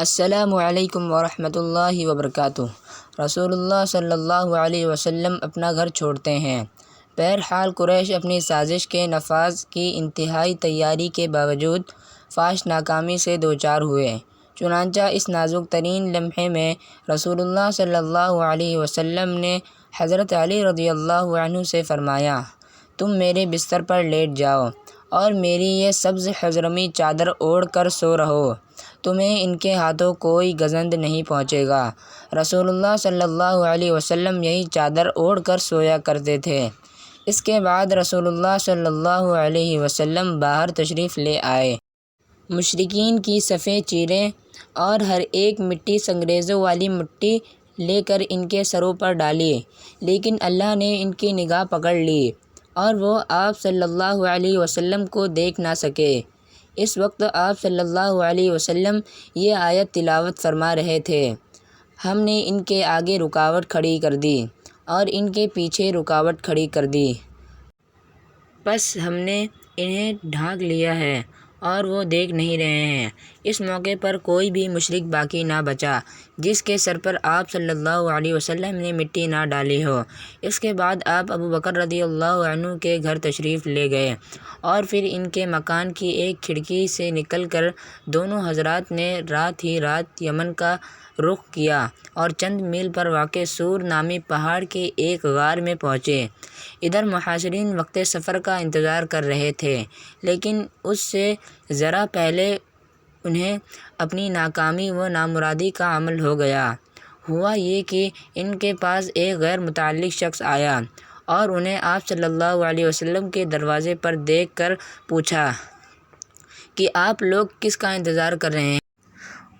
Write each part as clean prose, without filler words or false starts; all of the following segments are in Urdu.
السلام علیکم ورحمۃ اللہ وبرکاتہ۔ رسول اللہ صلی اللہ علیہ وسلم اپنا گھر چھوڑتے ہیں۔ بہرحال قریش اپنی سازش کے نفاذ کی انتہائی تیاری کے باوجود فاش ناکامی سے دوچار ہوئے۔ چنانچہ اس نازک ترین لمحے میں رسول اللہ صلی اللہ علیہ وسلم نے حضرت علی رضی اللہ عنہ سے فرمایا، تم میرے بستر پر لیٹ جاؤ اور میری یہ سبز خضرمی چادر اوڑھ کر سو رہو، تمہیں ان کے ہاتھوں کوئی گزند نہیں پہنچے گا۔ رسول اللہ صلی اللہ علیہ وسلم یہی چادر اوڑھ کر سویا کرتے تھے۔ اس کے بعد رسول اللہ صلی اللہ علیہ وسلم باہر تشریف لے آئے۔ مشرکین کی صفیں چیریں اور ہر ایک مٹی سنگریزوں والی مٹی لے کر ان کے سروں پر ڈالی، لیکن اللہ نے ان کی نگاہ پکڑ لی اور وہ آپ صلی اللہ علیہ وسلم کو دیکھ نہ سکے۔ اس وقت آپ صلی اللہ علیہ وسلم یہ آیت تلاوت فرما رہے تھے، ہم نے ان کے آگے رکاوٹ کھڑی کر دی اور ان کے پیچھے رکاوٹ کھڑی کر دی، پس ہم نے انہیں ڈھانک لیا ہے اور وہ دیکھ نہیں رہے ہیں۔ اس موقع پر کوئی بھی مشرک باقی نہ بچا جس کے سر پر آپ صلی اللہ علیہ وسلم نے مٹی نہ ڈالی ہو۔ اس کے بعد آپ ابو بکر رضی اللہ عنہ کے گھر تشریف لے گئے اور پھر ان کے مکان کی ایک کھڑکی سے نکل کر دونوں حضرات نے رات ہی رات یمن کا رخ کیا اور چند میل پر واقع سور نامی پہاڑ کے ایک غار میں پہنچے۔ ادھر محاصرین وقت سفر کا انتظار کر رہے تھے، لیکن اس سے ذرا پہلے انہیں اپنی ناکامی و نامرادی کا علم ہو گیا۔ ہوا یہ کہ ان کے پاس ایک غیر متعلق شخص آیا اور انہیں آپ صلی اللہ علیہ وسلم کے دروازے پر دیکھ کر پوچھا کہ آپ لوگ کس کا انتظار کر رہے ہیں؟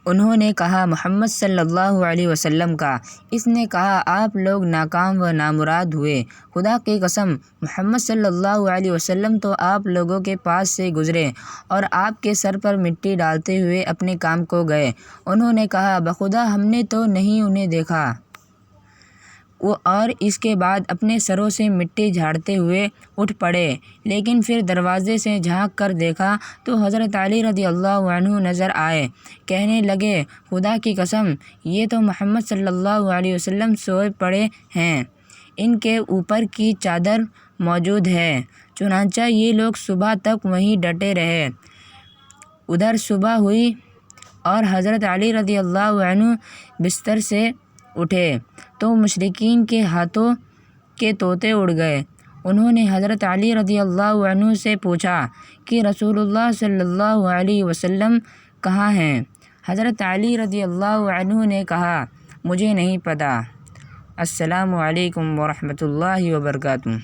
انہوں نے کہا، محمد صلی اللہ علیہ وسلم کا۔ اس نے کہا، آپ لوگ ناکام و نامراد ہوئے، خدا کی قسم محمد صلی اللہ علیہ وسلم تو آپ لوگوں کے پاس سے گزرے اور آپ کے سر پر مٹی ڈالتے ہوئے اپنے کام کو گئے۔ انہوں نے کہا، بخدا ہم نے تو نہیں انہیں دیکھا۔ اور اس کے بعد اپنے سروں سے مٹی جھاڑتے ہوئے اٹھ پڑے، لیکن پھر دروازے سے جھانک کر دیکھا تو حضرت علی رضی اللہ عنہ نظر آئے۔ کہنے لگے، خدا کی قسم یہ تو محمد صلی اللہ علیہ وسلم سوئے پڑے ہیں، ان کے اوپر کی چادر موجود ہے۔ چنانچہ یہ لوگ صبح تک وہیں ڈٹے رہے۔ ادھر صبح ہوئی اور حضرت علی رضی اللہ عنہ بستر سے اٹھے تو مشرکین کے ہاتھوں کے طوطے اڑ گئے۔ انہوں نے حضرت علی رضی اللہ عنہ سے پوچھا کہ رسول اللہ صلی اللہ علیہ وسلم کہاں ہیں؟ حضرت علی رضی اللہ عنہ نے کہا، مجھے نہیں پتہ۔ السلام علیکم ورحمۃ اللہ وبرکاتہ۔